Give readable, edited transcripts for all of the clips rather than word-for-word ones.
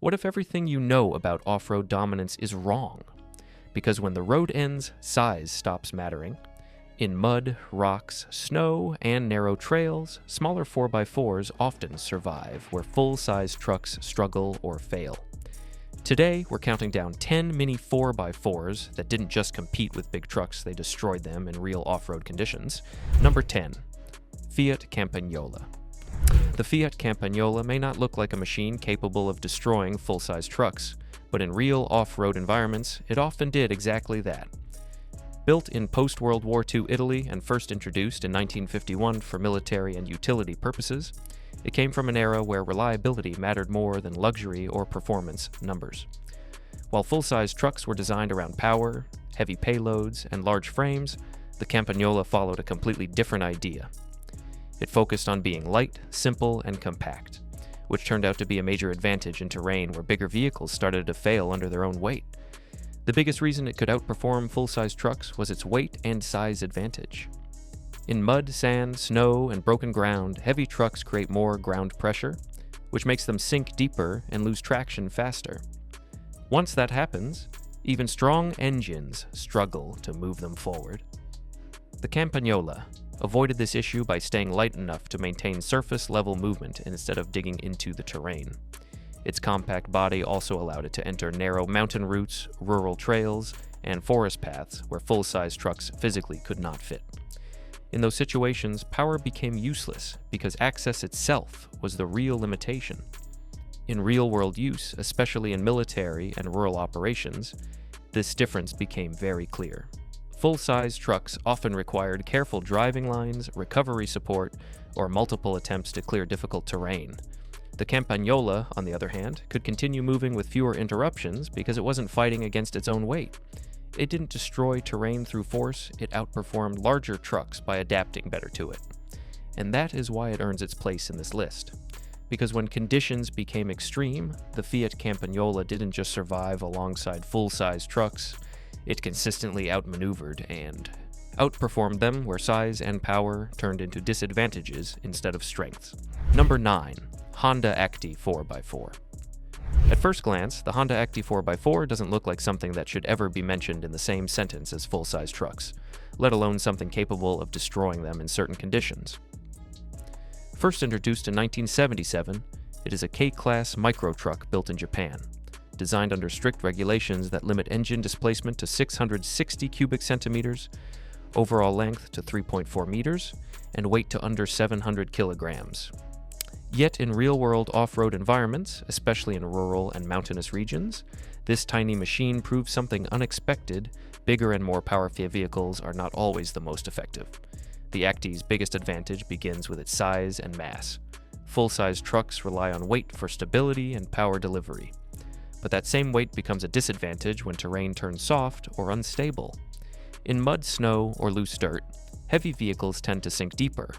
What if everything you know about off-road dominance is wrong? Because when the road ends, size stops mattering. In mud, rocks, snow, and narrow trails, smaller 4x4s often survive where full-size trucks struggle or fail. Today, we're counting down 10 mini 4x4s that didn't just compete with big trucks, they destroyed them in real off-road conditions. Number 10. Fiat Campagnola. The Fiat Campagnola may not look like a machine capable of destroying full-size trucks, but in real off-road environments, it often did exactly that. Built in post-World War II Italy and first introduced in 1951 for military and utility purposes, it came from an era where reliability mattered more than luxury or performance numbers. While full-size trucks were designed around power, heavy payloads, and large frames, the Campagnola followed a completely different idea. It focused on being light, simple, and compact, which turned out to be a major advantage in terrain where bigger vehicles started to fail under their own weight. The biggest reason it could outperform full-size trucks was its weight and size advantage. In mud, sand, snow, and broken ground, heavy trucks create more ground pressure, which makes them sink deeper and lose traction faster. Once that happens, even strong engines struggle to move them forward. The Campagnola avoided this issue by staying light enough to maintain surface-level movement instead of digging into the terrain. Its compact body also allowed it to enter narrow mountain routes, rural trails, and forest paths where full-size trucks physically could not fit. In those situations, power became useless because access itself was the real limitation. In real-world use, especially in military and rural operations, this difference became very clear. Full-size trucks often required careful driving lines, recovery support, or multiple attempts to clear difficult terrain. The Campagnola, on the other hand, could continue moving with fewer interruptions because it wasn't fighting against its own weight. It didn't destroy terrain through force, it outperformed larger trucks by adapting better to it. And that is why it earns its place in this list. Because when conditions became extreme, the Fiat Campagnola didn't just survive alongside full-size trucks, it consistently outmaneuvered and outperformed them where size and power turned into disadvantages instead of strengths. Number 9. Honda Acti 4x4. At first glance, the Honda Acti 4x4 doesn't look like something that should ever be mentioned in the same sentence as full-size trucks, let alone something capable of destroying them in certain conditions. First introduced in 1977, it is a K-Class micro truck built in Japan, designed under strict regulations that limit engine displacement to 660 cubic centimeters, overall length to 3.4 meters, and weight to under 700 kilograms. Yet in real-world off-road environments, especially in rural and mountainous regions, this tiny machine proves something unexpected. Bigger and more powerful vehicles are not always the most effective. The Acti's biggest advantage begins with its size and mass. Full-size trucks rely on weight for stability and power delivery. But that same weight becomes a disadvantage when terrain turns soft or unstable. In mud, snow, or loose dirt, heavy vehicles tend to sink deeper,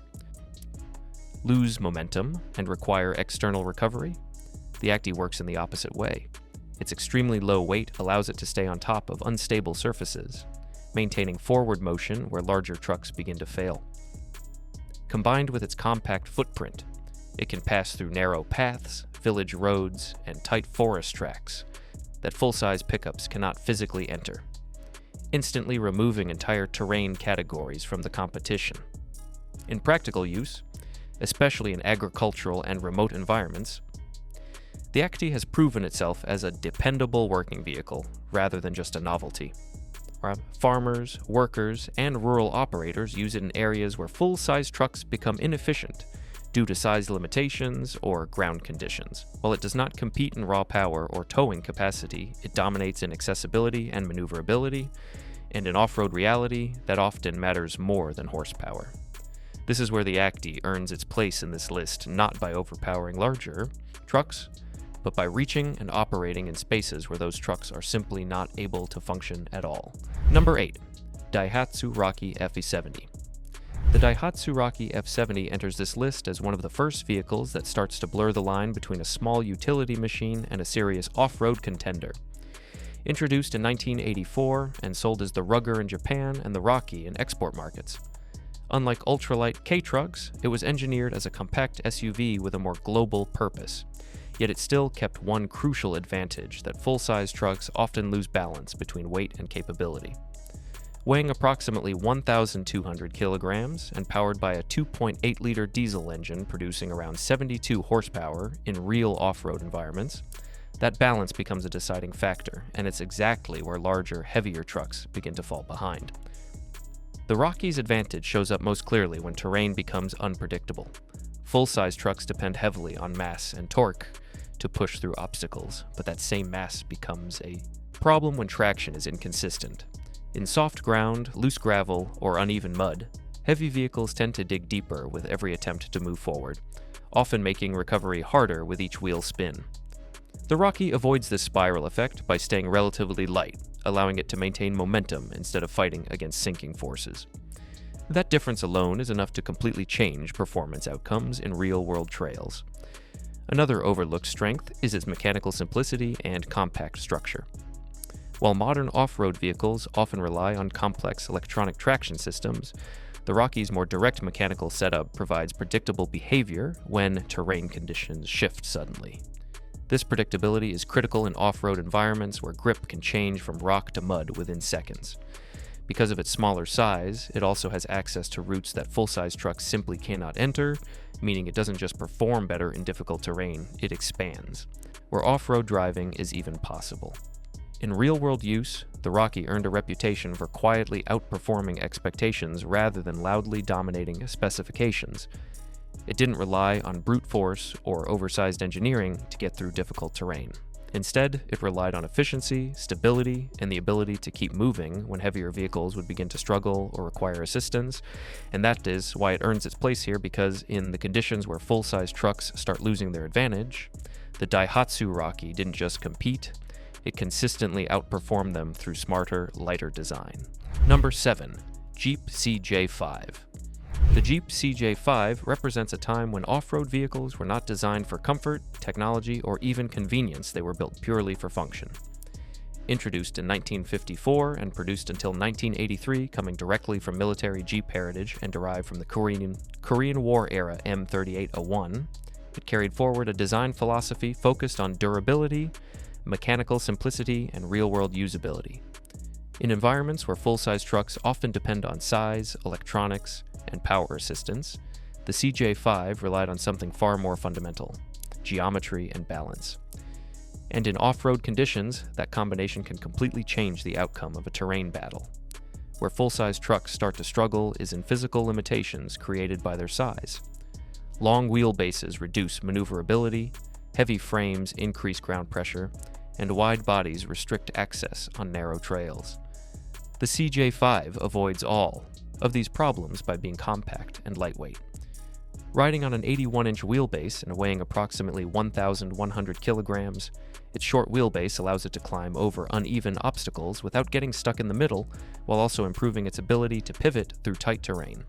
lose momentum, and require external recovery. The Acti works in the opposite way. Its extremely low weight allows it to stay on top of unstable surfaces, maintaining forward motion where larger trucks begin to fail. Combined with its compact footprint, it can pass through narrow paths, village roads, and tight forest tracks that full-size pickups cannot physically enter, instantly removing entire terrain categories from the competition. In practical use, especially in agricultural and remote environments, the Acti has proven itself as a dependable working vehicle rather than just a novelty. Farmers, workers, and rural operators use it in areas where full-size trucks become inefficient due to size limitations or ground conditions. While it does not compete in raw power or towing capacity, it dominates in accessibility and maneuverability, and in off-road reality, that often matters more than horsepower. This is where the Acti earns its place in this list, not by overpowering larger trucks, but by reaching and operating in spaces where those trucks are simply not able to function at all. Number 8. Daihatsu Rocky F70. The Daihatsu Rocky F70 enters this list as one of the first vehicles that starts to blur the line between a small utility machine and a serious off-road contender. Introduced in 1984 and sold as the Rugger in Japan and the Rocky in export markets. Unlike ultralight K-trucks, it was engineered as a compact SUV with a more global purpose. Yet it still kept one crucial advantage that full-size trucks often lose balance between weight and capability. Weighing approximately 1,200 kilograms and powered by a 2.8-liter diesel engine producing around 72 horsepower in real off-road environments, that balance becomes a deciding factor, and it's exactly where larger, heavier trucks begin to fall behind. The Rocky's advantage shows up most clearly when terrain becomes unpredictable. Full-size trucks depend heavily on mass and torque to push through obstacles, but that same mass becomes a problem when traction is inconsistent. In soft ground, loose gravel, or uneven mud, heavy vehicles tend to dig deeper with every attempt to move forward, often making recovery harder with each wheel spin. The Rocky avoids this spiral effect by staying relatively light, allowing it to maintain momentum instead of fighting against sinking forces. That difference alone is enough to completely change performance outcomes in real-world trails. Another overlooked strength is its mechanical simplicity and compact structure. While modern off-road vehicles often rely on complex electronic traction systems, the Rocky's more direct mechanical setup provides predictable behavior when terrain conditions shift suddenly. This predictability is critical in off-road environments where grip can change from rock to mud within seconds. Because of its smaller size, it also has access to routes that full-size trucks simply cannot enter, meaning it doesn't just perform better in difficult terrain, it expands, where off-road driving is even possible. In real-world use, the Rocky earned a reputation for quietly outperforming expectations rather than loudly dominating specifications. It didn't rely on brute force or oversized engineering to get through difficult terrain. Instead, it relied on efficiency, stability, and the ability to keep moving when heavier vehicles would begin to struggle or require assistance, and that is why it earns its place here, because in the conditions where full-size trucks start losing their advantage, the Daihatsu Rocky didn't just compete, it consistently outperformed them through smarter, lighter design. Number 7. Jeep CJ5. The Jeep CJ5 represents a time when off-road vehicles were not designed for comfort, technology, or even convenience. They were built purely for function. Introduced in 1954 and produced until 1983, coming directly from military Jeep heritage and derived from the Korean War-era M3801, it carried forward a design philosophy focused on durability, mechanical simplicity, and real-world usability. In environments where full-size trucks often depend on size, electronics, and power assistance, the CJ5 relied on something far more fundamental: geometry and balance. And in off-road conditions, that combination can completely change the outcome of a terrain battle. Where full-size trucks start to struggle is in physical limitations created by their size. Long wheelbases reduce maneuverability, heavy frames increase ground pressure, and wide bodies restrict access on narrow trails. The CJ5 avoids all of these problems by being compact and lightweight. Riding on an 81-inch wheelbase and weighing approximately 1,100 kilograms, its short wheelbase allows it to climb over uneven obstacles without getting stuck in the middle, while also improving its ability to pivot through tight terrain.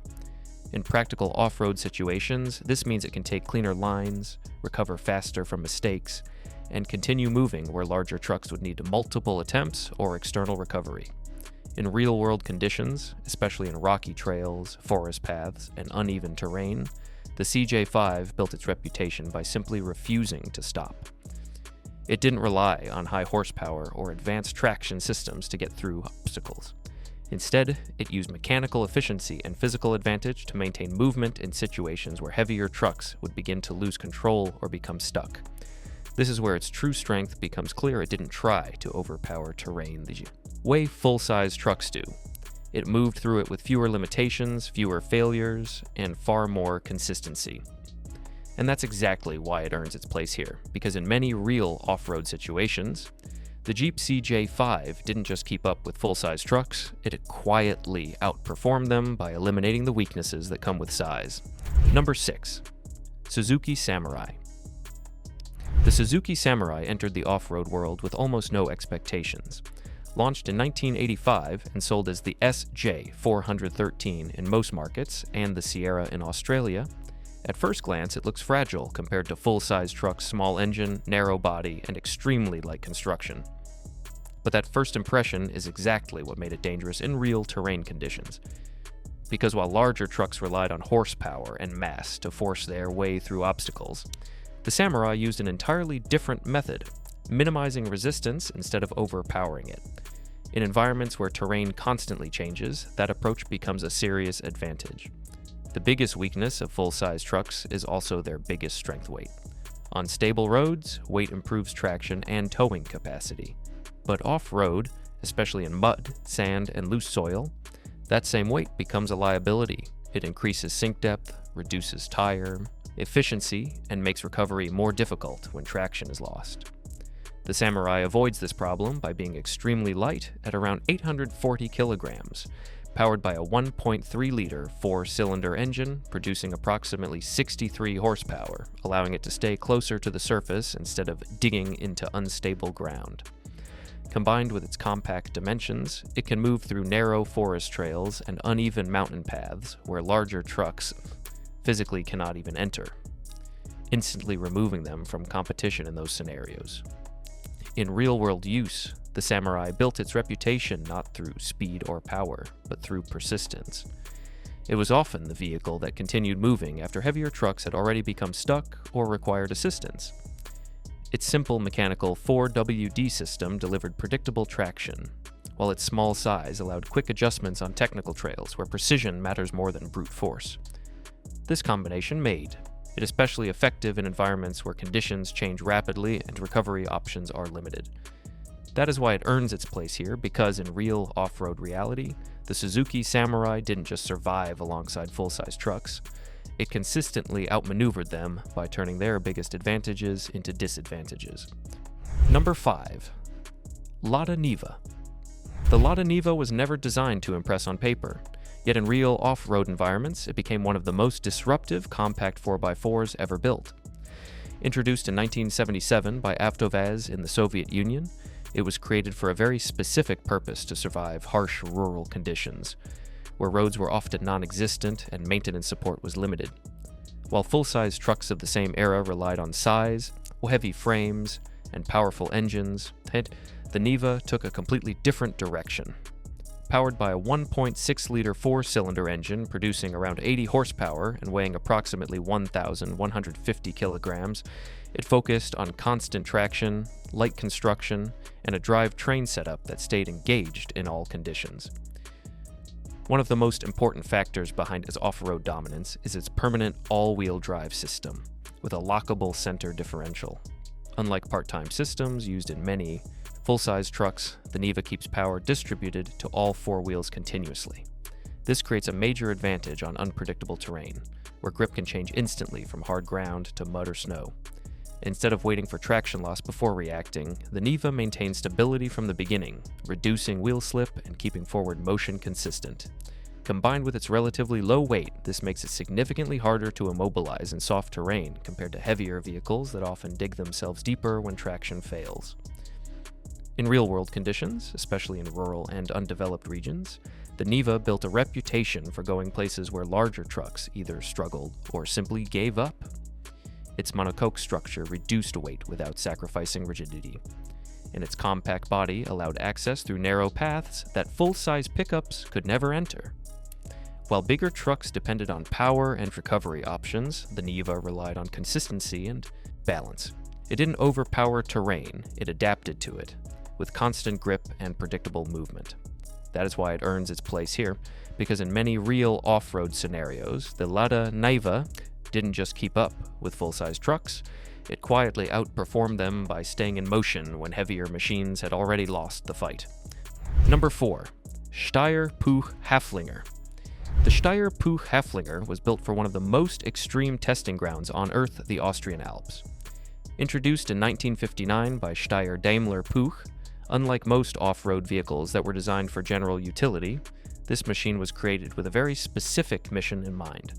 In practical off-road situations, this means it can take cleaner lines, recover faster from mistakes, and continue moving where larger trucks would need multiple attempts or external recovery. In real-world conditions, especially in rocky trails, forest paths, and uneven terrain, the CJ5 built its reputation by simply refusing to stop. It didn't rely on high horsepower or advanced traction systems to get through obstacles. Instead, it used mechanical efficiency and physical advantage to maintain movement in situations where heavier trucks would begin to lose control or become stuck. This is where its true strength becomes clear. It didn't try to overpower terrain the way full-size trucks do. It moved through it with fewer limitations, fewer failures, and far more consistency. And that's exactly why it earns its place here, because in many real off-road situations, the Jeep CJ5 didn't just keep up with full-size trucks, it quietly outperformed them by eliminating the weaknesses that come with size. Number 6. Suzuki Samurai. The Suzuki Samurai entered the off-road world with almost no expectations. Launched in 1985 and sold as the SJ413 in most markets and the Sierra in Australia, at first glance it looks fragile compared to full-size trucks' small engine, narrow body, and extremely light construction. But that first impression is exactly what made it dangerous in real terrain conditions. Because while larger trucks relied on horsepower and mass to force their way through obstacles, The Samurai used an entirely different method, minimizing resistance instead of overpowering it. In environments where terrain constantly changes, that approach becomes a serious advantage. The biggest weakness of full-size trucks is also their biggest strength weight. On stable roads, weight improves traction and towing capacity. But off-road, especially in mud, sand, and loose soil, that same weight becomes a liability. It increases sink depth, reduces tire efficiency, and makes recovery more difficult when traction is lost. The Samurai avoids this problem by being extremely light at around 840 kilograms, powered by a 1.3-liter four-cylinder engine producing approximately 63 horsepower, allowing it to stay closer to the surface instead of digging into unstable ground. Combined with its compact dimensions, it can move through narrow forest trails and uneven mountain paths where larger trucks physically cannot even enter, instantly removing them from competition in those scenarios. In real-world use, the Samurai built its reputation not through speed or power, but through persistence. It was often the vehicle that continued moving after heavier trucks had already become stuck or required assistance. Its simple mechanical 4WD system delivered predictable traction, while its small size allowed quick adjustments on technical trails where precision matters more than brute force. This combination made it especially effective in environments where conditions change rapidly and recovery options are limited. That is why it earns its place here, because in real off-road reality, the Suzuki Samurai didn't just survive alongside full-size trucks, it consistently outmaneuvered them by turning their biggest advantages into disadvantages. Number 5. Lada Niva. The Lada Niva was never designed to impress on paper, yet in real off-road environments, it became one of the most disruptive compact 4x4s ever built. Introduced in 1977 by Avtovaz in the Soviet Union, it was created for a very specific purpose to survive harsh rural conditions, where roads were often non-existent and maintenance support was limited. While full-size trucks of the same era relied on size, heavy frames, and powerful engines, the Niva took a completely different direction. Powered by a 1.6-liter four-cylinder engine producing around 80 horsepower and weighing approximately 1,150 kilograms, it focused on constant traction, light construction, and a drive-train setup that stayed engaged in all conditions. One of the most important factors behind its off-road dominance is its permanent all-wheel drive system, with a lockable center differential. Unlike part-time systems used in many full-size trucks, the Niva keeps power distributed to all four wheels continuously. This creates a major advantage on unpredictable terrain, where grip can change instantly from hard ground to mud or snow. Instead of waiting for traction loss before reacting, the Niva maintains stability from the beginning, reducing wheel slip and keeping forward motion consistent. Combined with its relatively low weight, this makes it significantly harder to immobilize in soft terrain compared to heavier vehicles that often dig themselves deeper when traction fails. In real-world conditions, especially in rural and undeveloped regions, the Niva built a reputation for going places where larger trucks either struggled or simply gave up. Its monocoque structure reduced weight without sacrificing rigidity, and its compact body allowed access through narrow paths that full-size pickups could never enter. While bigger trucks depended on power and recovery options, the Niva relied on consistency and balance. It didn't overpower terrain, it adapted to it, with constant grip and predictable movement. That is why it earns its place here, because in many real off-road scenarios, the Lada Niva didn't just keep up with full-size trucks, it quietly outperformed them by staying in motion when heavier machines had already lost the fight. Number 4. Steyr-Puch Haflinger. The Steyr-Puch Haflinger was built for one of the most extreme testing grounds on Earth, the Austrian Alps. Introduced in 1959 by Steyr Daimler Puch, unlike most off-road vehicles that were designed for general utility, this machine was created with a very specific mission in mind: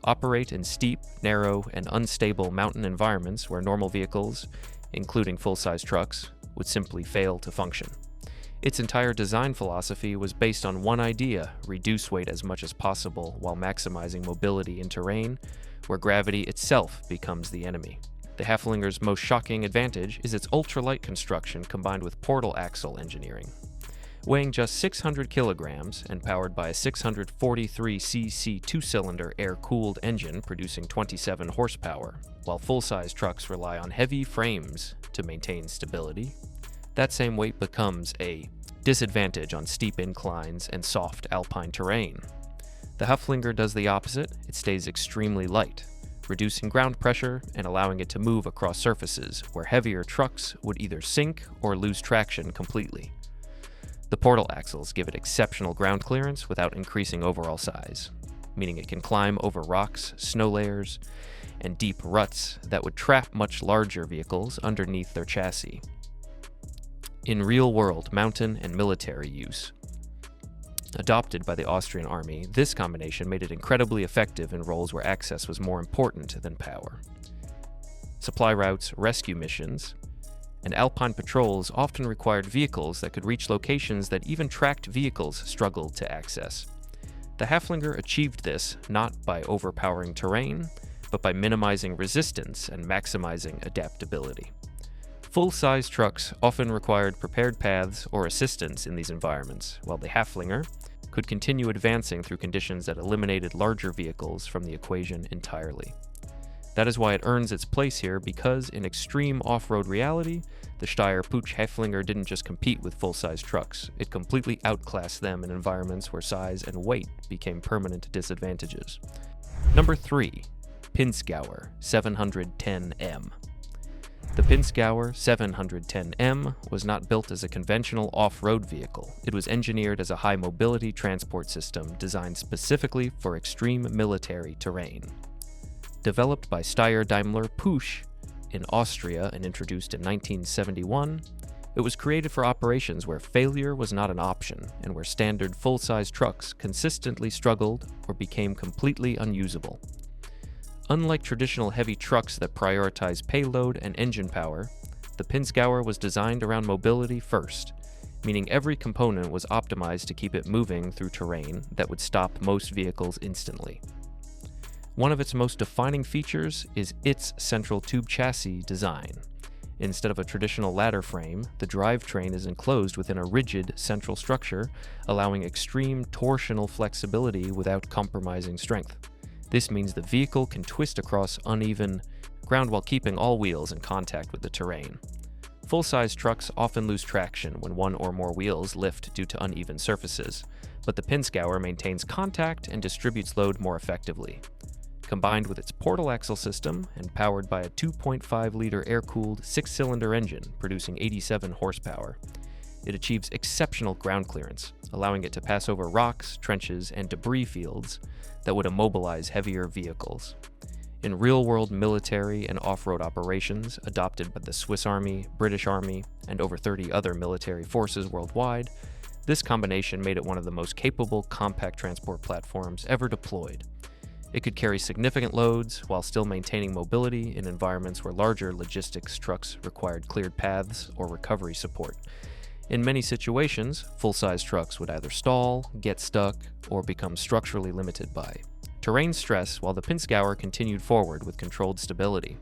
operate in steep, narrow, and unstable mountain environments where normal vehicles, including full-size trucks, would simply fail to function. Its entire design philosophy was based on one idea: reduce weight as much as possible while maximizing mobility in terrain where gravity itself becomes the enemy. The Haflinger's most shocking advantage is its ultralight construction combined with portal axle engineering. Weighing just 600 kilograms and powered by a 643cc two-cylinder air-cooled engine producing 27 horsepower, while full-size trucks rely on heavy frames to maintain stability, that same weight becomes a disadvantage on steep inclines and soft alpine terrain. The Haflinger does the opposite. It stays extremely light, reducing ground pressure and allowing it to move across surfaces where heavier trucks would either sink or lose traction completely. The portal axles give it exceptional ground clearance without increasing overall size, meaning it can climb over rocks, snow layers, and deep ruts that would trap much larger vehicles underneath their chassis. In real-world mountain and military use, adopted by the Austrian army, this combination made it incredibly effective in roles where access was more important than power. Supply routes, rescue missions, and alpine patrols often required vehicles that could reach locations that even tracked vehicles struggled to access. The Haflinger achieved this not by overpowering terrain, but by minimizing resistance and maximizing adaptability. Full-size trucks often required prepared paths or assistance in these environments, while the Haflinger could continue advancing through conditions that eliminated larger vehicles from the equation entirely. That is why it earns its place here, because in extreme off-road reality, the Steyr-Puch Haflinger didn't just compete with full-size trucks, it completely outclassed them in environments where size and weight became permanent disadvantages. Number 3. Pinzgauer 710M. The Pinzgauer 710M was not built as a conventional off-road vehicle. It was engineered as a high-mobility transport system designed specifically for extreme military terrain. Developed by Steyr Daimler Puch in Austria and introduced in 1971, it was created for operations where failure was not an option and where standard full-size trucks consistently struggled or became completely unusable. Unlike traditional heavy trucks that prioritize payload and engine power, the Pinzgauer was designed around mobility first, meaning every component was optimized to keep it moving through terrain that would stop most vehicles instantly. One of its most defining features is its central tube chassis design. Instead of a traditional ladder frame, the drivetrain is enclosed within a rigid central structure, allowing extreme torsional flexibility without compromising strength. This means the vehicle can twist across uneven ground while keeping all wheels in contact with the terrain. Full-size trucks often lose traction when one or more wheels lift due to uneven surfaces, but the Pinzgauer maintains contact and distributes load more effectively. Combined with its portal axle system and powered by a 2.5-liter air-cooled 6-cylinder engine producing 87 horsepower, it achieves exceptional ground clearance, allowing it to pass over rocks, trenches, and debris fields that would immobilize heavier vehicles. In real-world military and off-road operations adopted by the Swiss Army, British Army, and over 30 other military forces worldwide, this combination made it one of the most capable compact transport platforms ever deployed. It could carry significant loads while still maintaining mobility in environments where larger logistics trucks required cleared paths or recovery support. In many situations, full-size trucks would either stall, get stuck, or become structurally limited by terrain stress, while the Pinzgauer continued forward with controlled stability.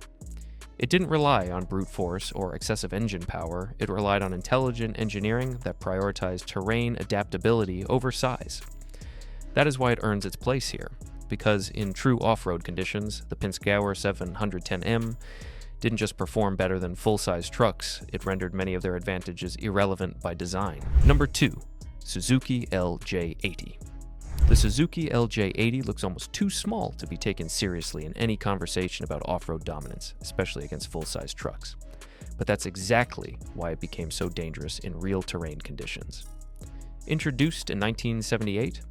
It didn't rely on brute force or excessive engine power, it relied on intelligent engineering that prioritized terrain adaptability over size. That is why it earns its place here, because in true off-road conditions, the Pinzgauer 710M didn't just perform better than full-size trucks, it rendered many of their advantages irrelevant by design. Number 2. Suzuki LJ80. The Suzuki LJ80 looks almost too small to be taken seriously in any conversation about off-road dominance, especially against full-size trucks. But that's exactly why it became so dangerous in real terrain conditions. Introduced in 1978,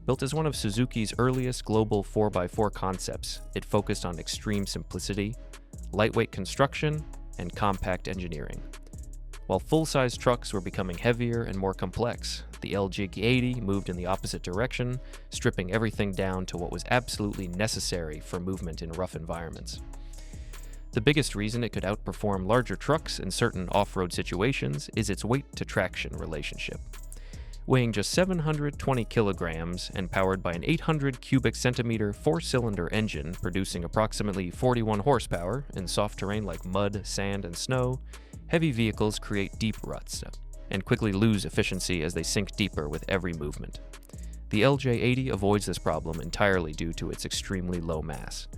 built as one of Suzuki's earliest global 4x4 concepts, it focused on extreme simplicity, lightweight construction, and compact engineering. While full-size trucks were becoming heavier and more complex, the LJ80 moved in the opposite direction, stripping everything down to what was absolutely necessary for movement in rough environments. The biggest reason it could outperform larger trucks in certain off-road situations is its weight-to-traction relationship. Weighing just 720 kilograms and powered by an 800 cubic centimeter 4-cylinder engine producing approximately 41 horsepower in soft terrain like mud, sand, and snow, heavy vehicles create deep ruts and quickly lose efficiency as they sink deeper with every movement. The LJ80 avoids this problem entirely due to its extremely low mass.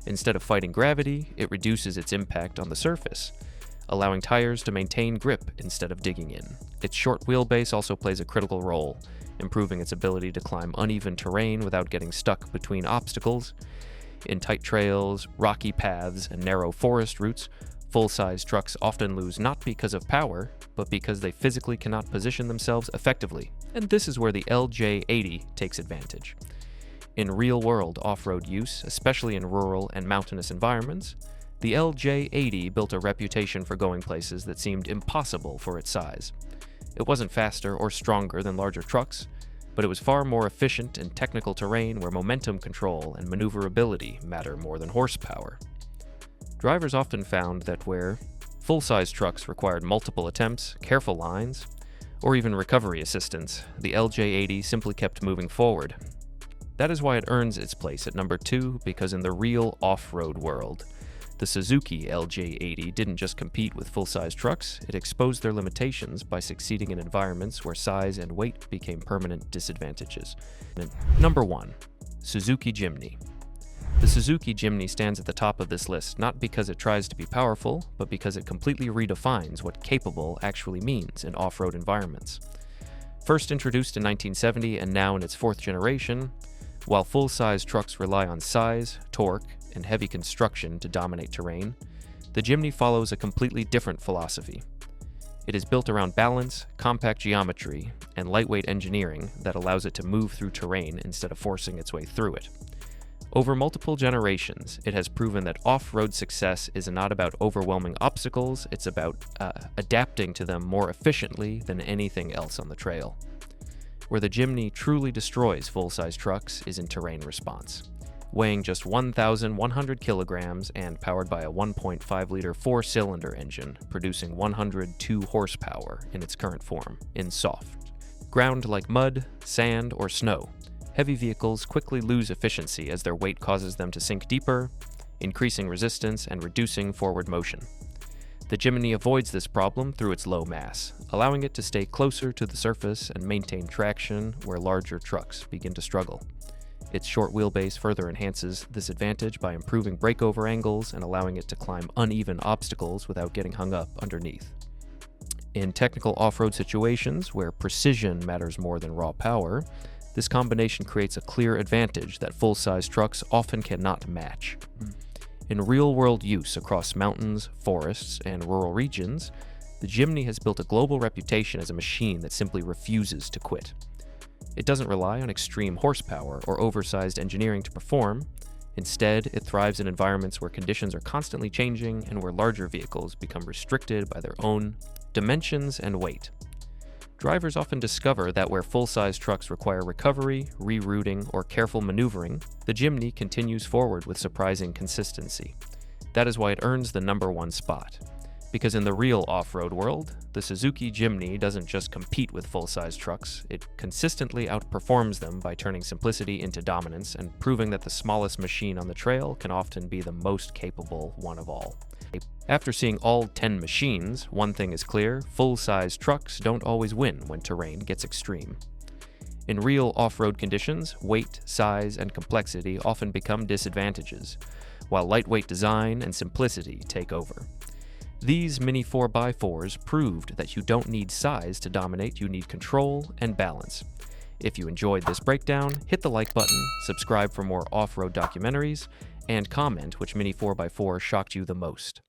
Instead of fighting gravity, it reduces its impact on the surface, allowing tires to maintain grip instead of digging in. Its short wheelbase also plays a critical role, improving its ability to climb uneven terrain without getting stuck between obstacles. In tight trails, rocky paths, and narrow forest routes, full-size trucks often lose not because of power, but because they physically cannot position themselves effectively, and this is where the LJ80 takes advantage. In real-world off-road use, especially in rural and mountainous environments, the LJ80 built a reputation for going places that seemed impossible for its size. It wasn't faster or stronger than larger trucks, but it was far more efficient in technical terrain where momentum control and maneuverability matter more than horsepower. Drivers often found that where full-size trucks required multiple attempts, careful lines, or even recovery assistance, the LJ80 simply kept moving forward. That is why it earns its place at number 2, because in the real off-road world, the Suzuki LJ80 didn't just compete with full-size trucks, it exposed their limitations by succeeding in environments where size and weight became permanent disadvantages. Number 1. Suzuki Jimny. The Suzuki Jimny stands at the top of this list not because it tries to be powerful, but because it completely redefines what capable actually means in off-road environments. First introduced in 1970 and now in its 4th generation, while full-size trucks rely on size, torque, and heavy construction to dominate terrain, the Jimny follows a completely different philosophy. It is built around balance, compact geometry, and lightweight engineering that allows it to move through terrain instead of forcing its way through it. Over multiple generations, it has proven that off-road success is not about overwhelming obstacles, it's about adapting to them more efficiently than anything else on the trail. Where the Jimny truly destroys full-size trucks is in terrain response. Weighing just 1,100 kilograms and powered by a 1.5-liter 4-cylinder engine, producing 102 horsepower in its current form, in soft. Ground like mud, sand, or snow, heavy vehicles quickly lose efficiency as their weight causes them to sink deeper, increasing resistance and reducing forward motion. The Jimny avoids this problem through its low mass, allowing it to stay closer to the surface and maintain traction where larger trucks begin to struggle. Its short wheelbase further enhances this advantage by improving breakover angles and allowing it to climb uneven obstacles without getting hung up underneath. In technical off-road situations where precision matters more than raw power, this combination creates a clear advantage that full-size trucks often cannot match. In real-world use across mountains, forests, and rural regions, the Jimny has built a global reputation as a machine that simply refuses to quit. It doesn't rely on extreme horsepower or oversized engineering to perform. Instead, it thrives in environments where conditions are constantly changing and where larger vehicles become restricted by their own dimensions and weight. Drivers often discover that where full-size trucks require recovery, rerouting, or careful maneuvering, the Jimny continues forward with surprising consistency. That is why it earns the number 1 spot. Because in the real off-road world, the Suzuki Jimny doesn't just compete with full-size trucks, it consistently outperforms them by turning simplicity into dominance and proving that the smallest machine on the trail can often be the most capable one of all. After seeing all 10 machines, one thing is clear: full-size trucks don't always win when terrain gets extreme. In real off-road conditions, weight, size, and complexity often become disadvantages, while lightweight design and simplicity take over. These mini 4x4s proved that you don't need size to dominate, you need control and balance. If you enjoyed this breakdown, hit the like button, subscribe for more off-road documentaries, and comment which mini 4x4 shocked you the most.